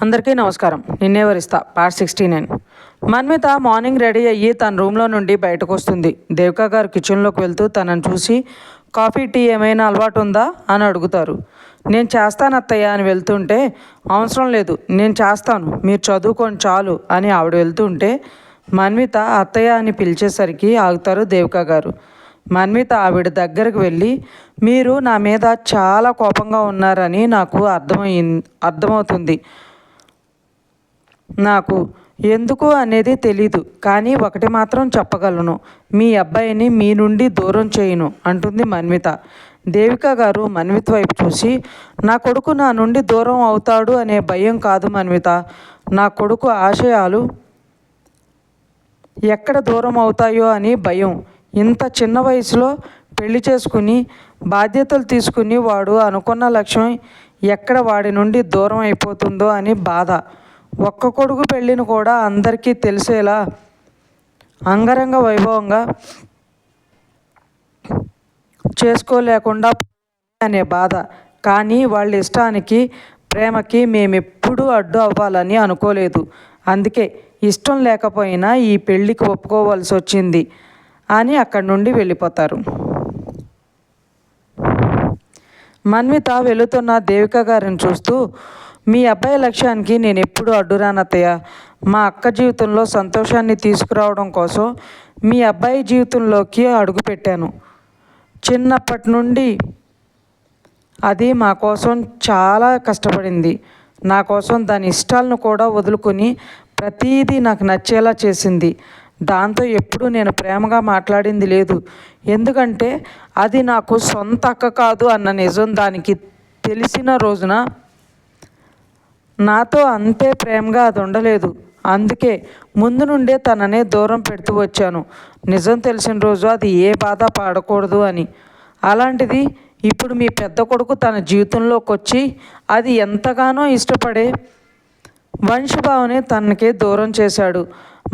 అందరికీ నమస్కారం. నిన్నే వరిస్తా పార్ట్ 69. మన్మిత మార్నింగ్ రెడీ అయ్యి తన రూమ్లో నుండి బయటకు వస్తుంది. దేవికా గారు కిచెన్లోకి వెళ్తూ తనను చూసి కాఫీ టీ ఏమైనా అలవాటు ఉందా అని అడుగుతారు. నేను చేస్తాను అత్తయ్య అని వెళ్తుంటే, అవసరం లేదు నేను చేస్తాను, మీరు చదువుకొని చాలు అని ఆవిడ వెళ్తుంటే మన్మిత అత్తయ్య అని పిలిచేసరికి ఆగుతారు దేవికా గారు. మన్మిత ఆవిడ దగ్గరకు వెళ్ళి, మీరు నా మీద చాలా కోపంగా ఉన్నారని నాకు అర్థమవుతుంది. నాకు ఎందుకు అనేది తెలీదు, కానీ ఒకటి మాత్రం చెప్పగలను, మీ అబ్బాయిని మీ నుండి దూరం చేయను అంటుంది మన్మిత. దేవిక గారు మన్విత వైపు చూసి, నా కొడుకు నా నుండి దూరం అవుతాడు అనే భయం కాదు మన్విత, నా కొడుకు ఆశయాలు ఎక్కడ దూరం అవుతాయో అని భయం. ఇంత చిన్న వయసులో పెళ్లి చేసుకుని బాధ్యతలు తీసుకుని వాడు అనుకున్న లక్ష్యం ఎక్కడ వాడి నుండి దూరం అయిపోతుందో అని బాధ. ఒక్క కొడుకు పెళ్ళిని కూడా అందరికీ తెలిసేలా అంగరంగ వైభవంగా చేసుకోలేకుండా అనే బాధ. కానీ వాళ్ళ ఇష్టానికి ప్రేమకి మేమెప్పుడూ అడ్డు అవ్వాలని అనుకోలేదు. అందుకే ఇష్టం లేకపోయినా ఈ పెళ్ళికి ఒప్పుకోవాల్సి వచ్చింది అని అక్కడి నుండి వెళ్ళిపోతారు. మన్మిత వెళుతున్న దేవిక గారిని చూస్తూ, మీ అబ్బాయి లక్ష్యానికి నేను ఎప్పుడు అడ్డురానత్తయ్య. మా అక్క జీవితంలో సంతోషాన్ని తీసుకురావడం కోసం మీ అబ్బాయి జీవితంలోకి అడుగుపెట్టాను. చిన్నప్పటి నుండి అది మా కోసం చాలా కష్టపడింది. నా కోసం దాని ఇష్టాలను కూడా వదులుకొని ప్రతీదీ నాకు నచ్చేలా చేసింది. దాంతో ఎప్పుడు నేను ప్రేమగా మాట్లాడింది లేదు. ఎందుకంటే అది నాకు సొంత అక్క కాదు అన్న నిజం దానికి తెలిసిన రోజున నాతో అంతే ప్రేమగా అది ఉండలేదు. అందుకే ముందు నుండే తననే దూరం పెడుతూ వచ్చాను. నిజం తెలిసిన రోజు అది ఏ బాధ పడకూడదు అని. అలాంటిది ఇప్పుడు మీ పెద్ద కొడుకు తన జీవితంలోకి వచ్చి అది ఎంతగానో ఇష్టపడే వంశభావనే తనకే దూరం చేశాడు.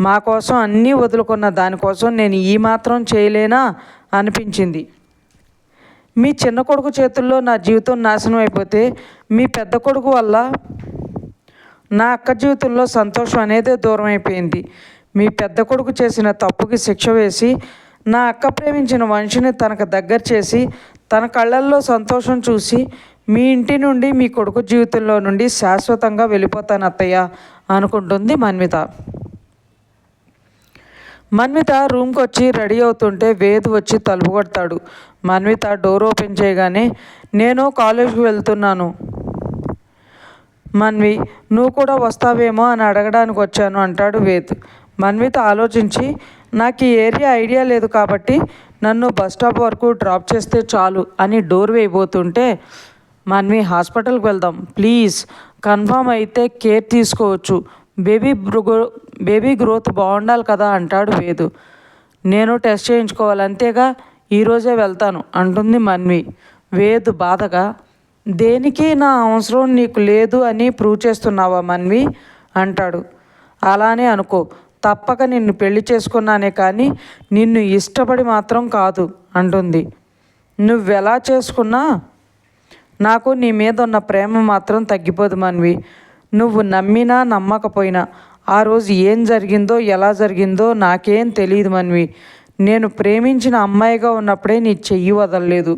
మా కోసం అన్నీ వదులుకున్న దానికోసం నేను ఈ మాత్రం చేయలేనా అనిపించింది. మీ చిన్న కొడుకు చేతుల్లో నా జీవితం నాశనం అయిపోతే మీ పెద్ద కొడుకు వల్ల నా అక్క జీవితంలో సంతోషం అనేదే దూరం అయిపోయింది. మీ పెద్ద కొడుకు చేసిన తప్పుకి శిక్ష వేసి నా అక్క ప్రేమించిన వంశుని తనకు దగ్గర చేసి తన కళ్ళల్లో సంతోషం చూసి మీ ఇంటి నుండి మీ కొడుకు జీవితంలో నుండి శాశ్వతంగా వెళ్ళిపోతాను అత్తయ్య అనుకుంటుంది మన్మిత. మన్మిత రూమ్కి వచ్చి రెడీ అవుతుంటే వేద్ వచ్చి తలుపు కొడతాడు. మన్మిత డోర్ ఓపెన్ చేయగానే, నేను కాలేజ్కి వెళ్తున్నాను మన్వి, నువ్వు కూడా వస్తావేమో అని అడగడానికి వచ్చాను అంటాడు వేద్. మన్విత ఆలోచించి, నాకు ఈ ఏరియా ఐడియా లేదు కాబట్టి నన్ను బస్ స్టాప్ వరకు డ్రాప్ చేస్తే చాలు అని డోర్ వేయబోతుంటే, మన్వి హాస్పిటల్కి వెళ్దాం ప్లీజ్, కన్ఫామ్ అయితే కేర్ తీసుకోవచ్చు, బేబీ గ్రోత్ బాగుండాలి కదా అంటాడు వేదు. నేను టెస్ట్ చేయించుకోవాలి అంతేగా, ఈరోజే వెళ్తాను అంటుంది మన్వి. వేదు బాధగా, దేనికి నా అవసరం నీకు లేదు అని ప్రూవ్ చేస్తున్నావా మన్వి అంటాడు. అలానే అనుకో, తప్పక నిన్ను పెళ్లి చేసుకున్నానే కానీ నిన్ను ఇష్టపడి మాత్రం కాదు అంటుంది. నువ్వెలా చేసుకున్నా నాకు నీ మీద ఉన్న ప్రేమ మాత్రం తగ్గిపోదు మన్వి. నువ్వు నమ్మినా నమ్మకపోయినా ఆ రోజు ఏం జరిగిందో ఎలా జరిగిందో నాకేం తెలియదు మన్వి. నేను ప్రేమించిన అమ్మాయిగా ఉన్నప్పుడే నీ చెయ్యి వదలలేదు.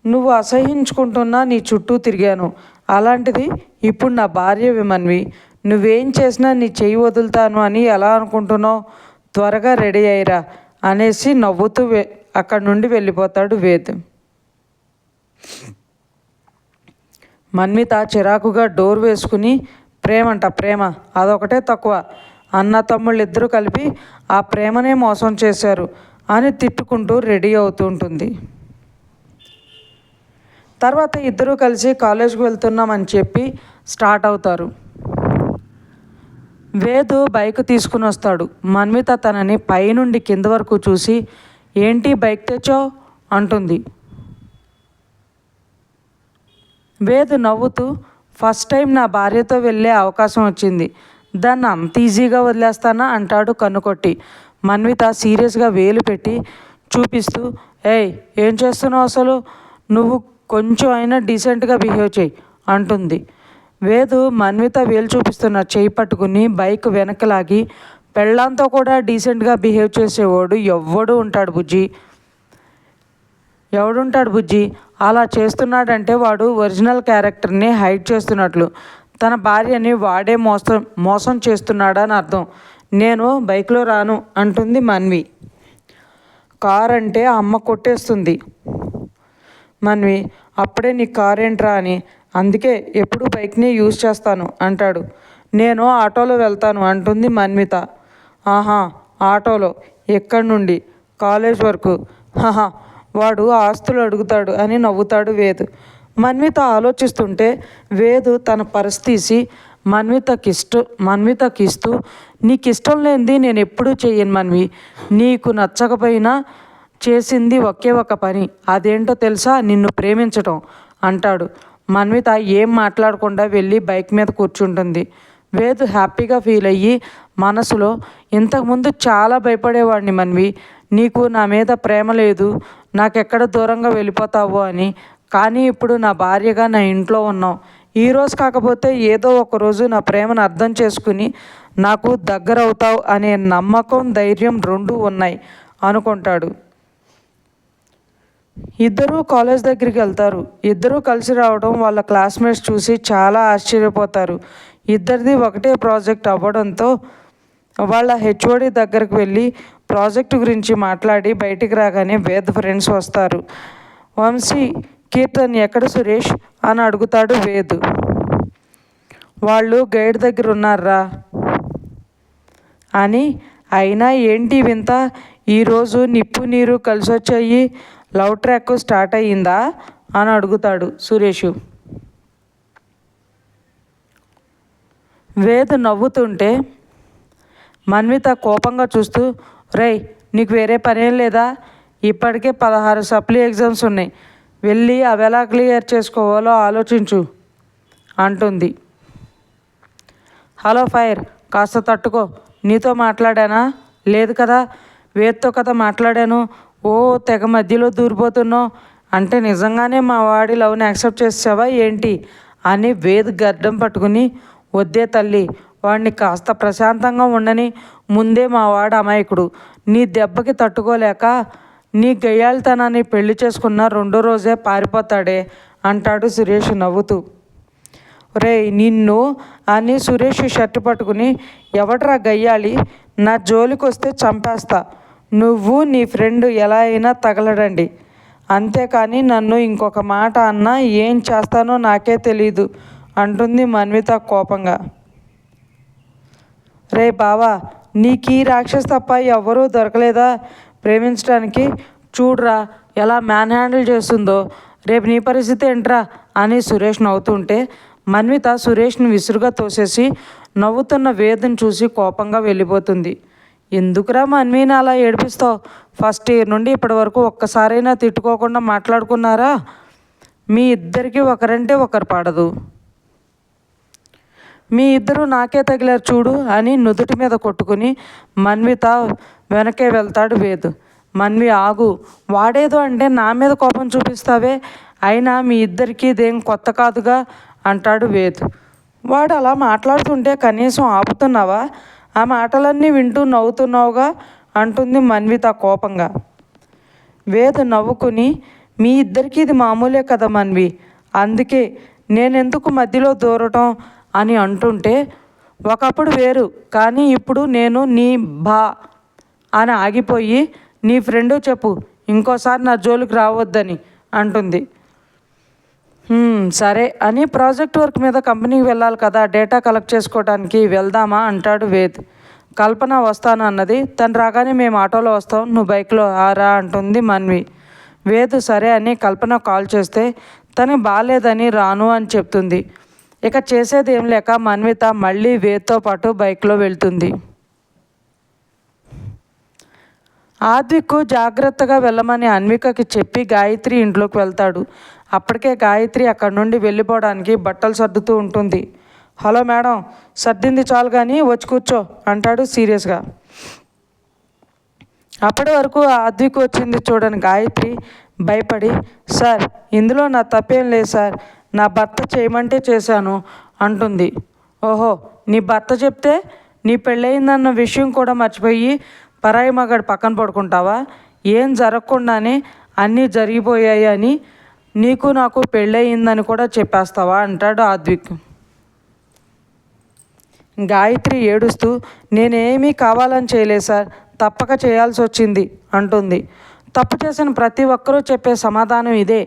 నువ్వు అసహించుకుంటున్నా నీ చుట్టూ తిరిగాను. అలాంటిది ఇప్పుడు నా భార్యవి మన్వి. నువ్వేం చేసినా నీ చెయ్యి వదులుతాను అని ఎలా అనుకుంటున్నావు? త్వరగా రెడీ అయ్యిరా అనేసి నవ్వుతూ అక్కడి నుండి వెళ్ళిపోతాడు వేద్. మన్మిత చిరాకుగా డోర్ వేసుకుని, ప్రేమ అదొకటే తక్కువ, అన్న తమ్ముళ్ళు ఇద్దరు కలిపి ఆ ప్రేమనే మోసం చేశారు అని తిట్టుకుంటూ రెడీ అవుతూ ఉంటుంది. తర్వాత ఇద్దరూ కలిసి కాలేజ్కి వెళ్తున్నామని చెప్పి స్టార్ట్ అవుతారు. వేదు బైక్ తీసుకుని వస్తాడు. మన్మిత తనని పైనుండి కింద వరకు చూసి, ఏంటి బైక్ తెచ్చావు అంటుంది. వేదు నవ్వుతూ, ఫస్ట్ టైం నా భార్యతో వెళ్ళే అవకాశం వచ్చింది, దాన్ని అంత ఈజీగా వదిలేస్తానా అంటాడు కన్నుకొట్టి. మన్విత సీరియస్గా వేలు పెట్టి చూపిస్తూ, ఏం చేస్తున్నావు అసలు, నువ్వు కొంచెం అయినా డీసెంట్గా బిహేవ్ చేయి అంటుంది. వేదు మన్విత వేలు చూపిస్తున్న చేయి పట్టుకుని బైక్ వెనక్కి లాగి, పెళ్ళాంతో కూడా డీసెంట్గా బిహేవ్ చేసేవాడు ఎవడుంటాడు బుజ్జి? అలా చేస్తున్నాడంటే వాడు ఒరిజినల్ క్యారెక్టర్ని హైడ్ చేస్తున్నట్లు. తన భార్యని వాడే మోసం చేస్తున్నాడని అర్థం. నేను బైక్లో రాను అంటుంది మన్వి. కార్ అంటే అమ్మ కొట్టేస్తుంది. మన్వి, అప్పుడే నీ కార్ ఏంట్రా అని. అందుకే ఎప్పుడు బైక్ని యూజ్ చేస్తాను అంటాడు. నేను ఆటోలో వెళ్తాను అంటుంది మన్విత. ఆహా, ఆటోలో? ఎక్కడి నుండి? కాలేజ్ వరకు? హహా, వాడు ఆస్తులు అడుగుతాడు అని నవ్వుతాడు వేదు. మన్విత ఆలోచిస్తుంటే వేదు తన పర్స్ తీసి మన్వితకిస్తూ, నీకు ఇష్టం లేనిది నేను ఎప్పుడూ చెయ్యను మన్వి. నీకు నచ్చకపోయినా చేసింది ఒకే ఒక పని, అదేంటో తెలుసా? నిన్ను ప్రేమించటం అంటాడు. మన్విత ఏం మాట్లాడకుండా వెళ్ళి బైక్ మీద కూర్చుంటుంది. వేదు హ్యాపీగా ఫీల్ అయ్యి మనసులో, ఇంతకుముందు చాలా భయపడేవాడిని మన్వి, నీకు నా మీద ప్రేమ లేదు, నాకెక్కడ దూరంగా వెళ్ళిపోతావో అని. కానీ ఇప్పుడు నా భార్యగా నా ఇంట్లో ఉన్నావు. ఈరోజు కాకపోతే ఏదో ఒకరోజు నా ప్రేమను అర్థం చేసుకుని నాకు దగ్గరవుతావు అనే నమ్మకం, ధైర్యం రెండూ ఉన్నాయి అనుకుంటాడు. ఇద్దరూ కాలేజ్ దగ్గరికి వెళ్తారు. ఇద్దరూ కలిసి రావడం వాళ్ళ క్లాస్మేట్స్ చూసి చాలా ఆశ్చర్యపోతారు. ఇద్దరిది ఒకటే ప్రాజెక్ట్ అవ్వడంతో వాళ్ళ హెచ్ఓడి దగ్గరకు వెళ్ళి ప్రాజెక్టు గురించి మాట్లాడి బయటికి రాగానే వేద్ ఫ్రెండ్స్ వస్తారు. వంశీ, కీర్తన్ ఎక్కడ సురేష్ అని అడుగుతాడు వేద్. వాళ్ళు గైడ్ దగ్గర ఉన్నారా అని. అయినా ఏంటి వింత, ఈరోజు నిప్పు నీరు కలిసి వచ్చాయి, లవ్ ట్రాక్ స్టార్ట్ అయ్యిందా అని అడుగుతాడు సురేష్. వేద్ నవ్వుతుంటే మన్విత కోపంగా చూస్తూ, రేయ్, నీకు వేరే పనేం లేదా? ఇప్పటికే 16 సప్లీ ఎగ్జామ్స్ ఉన్నాయి, వెళ్ళి అవి ఎలా క్లియర్ చేసుకోవాలో ఆలోచించు అంటుంది. హలో ఫైర్, కాస్త తట్టుకో. నీతో మాట్లాడానా? లేదు కదా. వేద్తో కదా మాట్లాడాను. ఓ తెగ మధ్యలో దూరిపోతున్నావు అంటే నిజంగానే మా వాడి లవ్ని యాక్సెప్ట్ చేసావా ఏంటి అని వేద్ గడ్డం పట్టుకుని, వద్దే తల్లి, వాడిని కాస్త ప్రశాంతంగా ఉండని. ముందే మా వాడు అమాయకుడు. నీ దెబ్బకి తట్టుకోలేక నీ గయ్యాళతనాన్ని పెళ్లి చేసుకున్న 2వ రోజే పారిపోతాడే అంటాడు సురేష్ నవ్వుతూ. రేయ్ నిన్ను అని సురేష్ షర్టు పట్టుకుని, ఎవడ్రా గయ్యాళి? నా జోలికి వస్తే చంపేస్తా. నువ్వు నీ ఫ్రెండ్ ఎలా అయినా తగలడండి, అంతేకాని నన్ను ఇంకొక మాట అన్నా ఏం చేస్తానో నాకే తెలీదు అంటుంది మన్విత కోపంగా. రే బావా, నీకు ఈ రాక్షస్ తప్ప ఎవ్వరూ దొరకలేదా ప్రేమించడానికి? చూడ్రా ఎలా మ్యాన్ హ్యాండిల్ చేస్తుందో. రేపు నీ పరిస్థితి ఏంట్రా అని సురేష్ నవ్వుతుంటే మన్విత సురేష్ని విసురుగా తోసేసి నవ్వుతున్న వేదను చూసి కోపంగా వెళ్ళిపోతుంది. ఎందుకురా మన్వీని అలా ఏడిపిస్తావు? ఫస్ట్ ఇయర్ నుండి ఇప్పటి వరకు ఒక్కసారైనా తిట్టుకోకుండా మాట్లాడుకున్నారా? మీ ఇద్దరికి ఒకరంటే ఒకరు పడదు. మీ ఇద్దరు నాకే తగిలారు చూడు అని నుదుటి మీద కొట్టుకుని మన్విత వెనకే వెళ్తాడు వేద్. మన్వి, ఆగు, వాడేదో అంటే నా మీద కోపం చూపిస్తావే, అయినా మీ ఇద్దరికీ ఇదేం కొత్త కాదుగా అంటాడు వేద్. వాడు అలా మాట్లాడుతుంటే కనీసం ఆపుతున్నావా? ఆ మాటలన్నీ వింటూ నవ్వుతున్నావుగా అంటుంది మన్విత కోపంగా. వేద్ నవ్వుకుని, మీ ఇద్దరికీ ఇది మామూలే కదా మన్వి, అందుకే నేనెందుకు మధ్యలో దూరటం అని అంటుంటే, ఒకప్పుడు వేరు కానీ ఇప్పుడు నేను నీ బా అని ఆగిపోయి, నీ ఫ్రెండు చెప్పు ఇంకోసారి నా జోలికి రావద్దని అంటుంది. సరే అని ప్రాజెక్ట్ వర్క్ మీద కంపెనీకి వెళ్ళాలి కదా, డేటా కలెక్ట్ చేసుకోవడానికి వెళ్దామా అంటాడు వేద్. కల్పన వస్తాను అన్నది, తను రాగానే మేము ఆటోలో వస్తాం, నువ్వు బైక్లో ఆరా అంటుంది మన్వి. వేద్ సరే అని కల్పన కాల్ చేస్తే తనకి బాగాలేదని రాను అని చెప్తుంది. ఇక చేసేది ఏం లేక మన్విత మళ్ళీ వేద్తో పాటు బైక్లో వెళ్తుంది. ఆద్విక్ జాగ్రత్తగా వెళ్ళమని అన్వికకి చెప్పి గాయత్రి ఇంట్లోకి వెళ్తాడు. అప్పటికే గాయత్రి అక్కడి నుండి వెళ్ళిపోవడానికి బట్టలు సర్దుతూ ఉంటుంది. హలో మేడం, సర్దింది చాలు కానీ వచ్చి కూర్చో అంటాడు సీరియస్గా. అప్పటి వరకు ఆద్విక్ వచ్చింది చూడని గాయత్రి భయపడి, సార్ ఇందులో నా తప్పేం లేదు సార్, నా భర్త చేయమంటే చేశాను అంటుంది. ఓహో, నీ భర్త చెప్తే నీ పెళ్ళయిందన్న విషయం కూడా మర్చిపోయి పరాయి మగాడు పక్కన పడుకుంటావా? ఏం జరగకుండానే అన్నీ జరిగిపోయాయి అని నీకు నాకు పెళ్ళయిందని కూడా చెప్పేస్తావా అంటాడు ఆద్విక్. గాయత్రి ఏడుస్తూ, నేనేమీ కావాలని చేయలేదు సార్, తప్పక చేయాల్సి వచ్చింది అంటుంది. తప్పు చేసిన ప్రతి ఒక్కరూ చెప్పే సమాధానం ఇదే,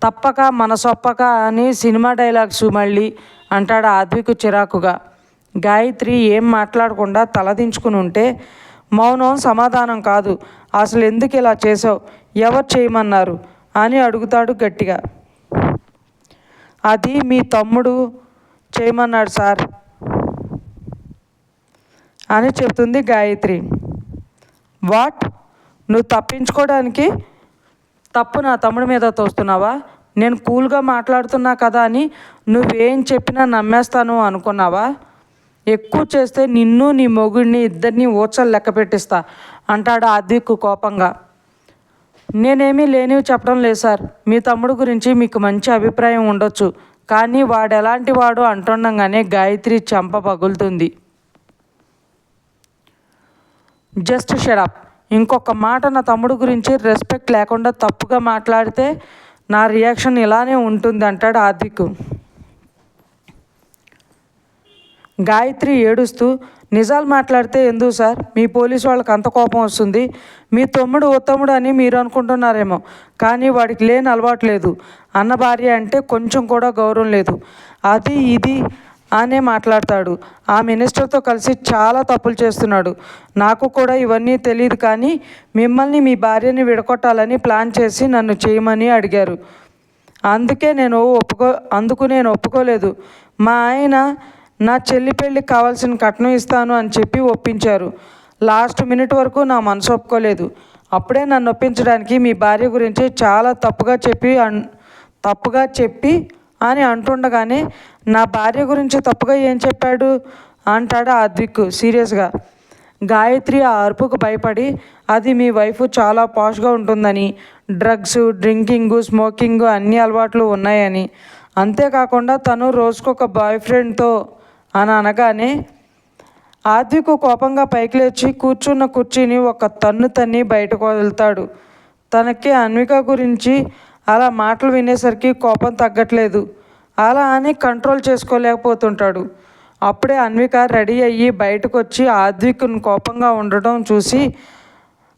తప్పక మనసొప్పక అని సినిమా డైలాగ్స్ మళ్ళీ అంటాడు ఆద్విక్ చిరాకుగా. గాయత్రి ఏం మాట్లాడకుండా తలదించుకుని ఉంటే, మౌనం సమాధానం కాదు, అసలు ఎందుకు ఇలా చేసావు, ఎవరు చేయమన్నారు అని అడుగుతాడు గట్టిగా. అది మీ తమ్ముడు చేయమన్నాడు సార్ అని చెప్తుంది గాయత్రి. వాట్, నువ్వు తప్పించుకోవడానికి తప్పు నా తమ్ముడి మీద తోస్తున్నావా? నేను కూల్గా మాట్లాడుతున్నా కదా అని నువ్వేం చెప్పినా నమ్మేస్తాను అనుకున్నావా? ఎక్కువ చేస్తే నిన్ను నీ మొగుడిని ఇద్దరిని ఓచలు లెక్క పెట్టిస్తా అంటాడు ఆద్విక్ కోపంగా. నేనేమీ లేనివి చెప్పడం లేదు సార్, మీ తమ్ముడు గురించి మీకు మంచి అభిప్రాయం ఉండొచ్చు, కానీ వాడు ఎలాంటి వాడు అంటుండగానే గాయత్రి చెంప పగులుతుంది. జస్ట్ షడప్, ఇంకొక మాట నా తమ్ముడు గురించి రెస్పెక్ట్ లేకుండా తప్పుగా మాట్లాడితే నా రియాక్షన్ ఇలానే ఉంటుంది అంటాడు ఆద్విక్. గాయత్రి ఏడుస్తూ, నిజాలు మాట్లాడితే ఎందుకు సార్ మీ పోలీసు వాళ్ళకి అంత కోపం వస్తుంది? మీ తమ్ముడు ఉత్తముడు అని మీరు అనుకుంటున్నారేమో, కానీ వాడికి లేని అలవాటు లేదు, అన్న భార్య అంటే కొంచెం కూడా గౌరవం లేదు, అది ఇది అనే మాట్లాడతాడు. ఆ మినిస్టర్తో కలిసి చాలా తప్పులు చేస్తున్నాడు. నాకు కూడా ఇవన్నీ తెలియదు, కానీ మిమ్మల్ని మీ భార్యని విడగొట్టాలని ప్లాన్ చేసి నన్ను చేయమని అడిగారు, అందుకు నేను ఒప్పుకోలేదు. మా ఆయన నా చెల్లి పెళ్ళికి కావాల్సిన కట్నం ఇస్తాను అని చెప్పి ఒప్పించారు. లాస్ట్ మినిట్ వరకు నా మనసు ఒప్పుకోలేదు. అప్పుడే నన్ను ఒప్పించడానికి మీ భార్య గురించి చాలా తప్పుగా చెప్పి అని అంటుండగానే, నా భార్య గురించి తప్పుగా ఏం చెప్పాడు అంటాడు ఆద్విక్ సీరియస్గా. గాయత్రి ఆ అరుపుకు భయపడి, అది మీ వైఫ్ చాలా పాష్గా ఉంటుందని, డ్రగ్స్, డ్రింకింగ్, స్మోకింగ్ అన్ని అలవాట్లు ఉన్నాయని, అంతేకాకుండా తను రోజుకొక బాయ్ ఫ్రెండ్తో అని అనగానే ఆద్విక్ కోపంగా పైకి లేచి కూర్చున్న కుర్చీని ఒక తన్ను తన్ని బయటకు వెళ్తాడు. తనకి అన్విక గురించి అలా మాటలు వినేసరికి కోపం తగ్గట్లేదు. అలా అని కంట్రోల్ చేసుకోలేకపోతుంటాడు. అప్పుడే అన్విక రెడీ అయ్యి బయటకు వచ్చి ఆద్విక్ను కోపంగా ఉండడం చూసి,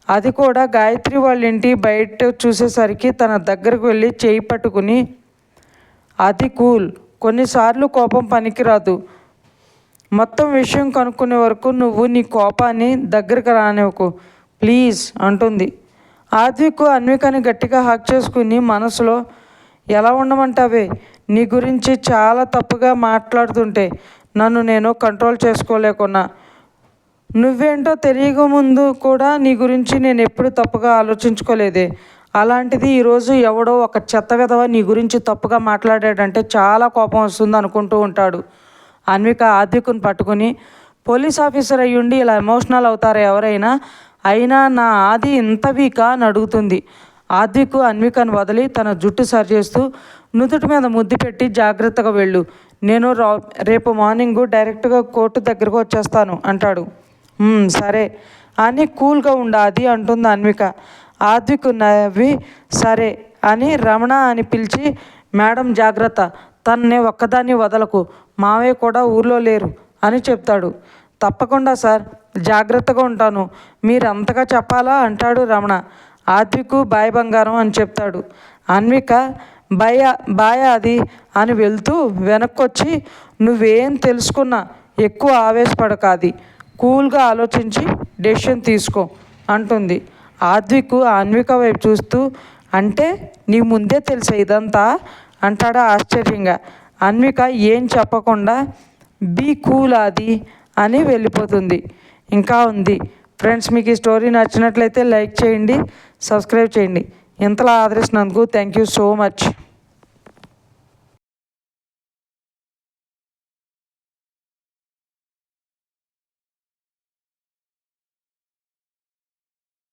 అది కూడా గాయత్రి వాళ్ళ ఇంటి బయట చూసేసరికి తన దగ్గరకు వెళ్ళి చేయి పట్టుకుని, అది కూల్, కొన్నిసార్లు కోపం పనికిరాదు, మొత్తం విషయం కనుక్కునే వరకు నువ్వు నీ కోపాన్ని దగ్గరకు రానివ్వకు ప్లీజ్ అంటుంది. ఆద్విక్ అన్వికని గట్టిగా హక్ చేసుకుని మనసులో, ఎలా ఉండమంటావే, నీ గురించి చాలా తప్పుగా మాట్లాడుతుంటే నన్ను నేను కంట్రోల్ చేసుకోలేకున్నా, నువ్వేంటో తెలియక ముందు కూడా నీ గురించి నేను ఎప్పుడు తప్పుగా ఆలోచించుకోలేదే, అలాంటిది ఈరోజు ఎవడో ఒక చెత్త విధవ నీ గురించి తప్పుగా మాట్లాడాడంటే చాలా కోపం వస్తుంది అనుకుంటూ ఉంటాడు. అన్విక ఆద్విక్ను పట్టుకుని, పోలీస్ ఆఫీసర్ అయ్యుండి ఇలా ఎమోషనల్ అవుతారా ఎవరైనా? అయినా నా ఆది ఇంత వీకా అని అడుగుతుంది. ఆద్విక్ అన్వికను వదిలి తన జుట్టు సరిచేస్తూ, నుదుటి మీద ముద్దు పెట్టి జాగ్రత్తగా వెళ్ళు, నేను రేపు మార్నింగ్ డైరెక్ట్గా కోర్టు దగ్గరకు వచ్చేస్తాను అంటాడు. సరే అని కూల్గా ఉండాది అంటుంది అన్విక. ఆద్విక్ నవ్వి సరే అని రమణ అని పిలిచి, మేడం జాగ్రత్త, తన్నే ఒక్కదాన్ని వదలకు, మావయ్య కూడా ఊర్లో లేరు అని చెప్తాడు. తప్పకుండా సార్, జాగ్రత్తగా ఉంటాను, మీరు అంతగా చెప్పాలా అంటాడు రమణ. ఆద్విక్ బాయ్ బంగారం అని చెప్తాడు. అన్విక బాయ అది అని వెళ్తూ వెనక్కొచ్చి, నువ్వేం తెలుసుకున్నా ఎక్కువ ఆవేశపడకాది, కూల్గా ఆలోచించి డెసిషన్ తీసుకో అంటుంది. ఆద్విక్ అన్విక వైపు చూస్తూ, అంటే నీ ముందే తెలుసా ఇదంతా అంటాడా ఆశ్చర్యంగా. అన్విక ఏం చెప్పకుండా బీ కూల్ అది అని వెళ్ళిపోతుంది. ఇంకా ఉంది ఫ్రెండ్స్, మీకు ఈ స్టోరీ నచ్చినట్లయితే లైక్ చేయండి, సబ్స్క్రైబ్ చేయండి. ఇంతలా ఆదరిస్తున్నందుకు థ్యాంక్ యూ సో మచ్.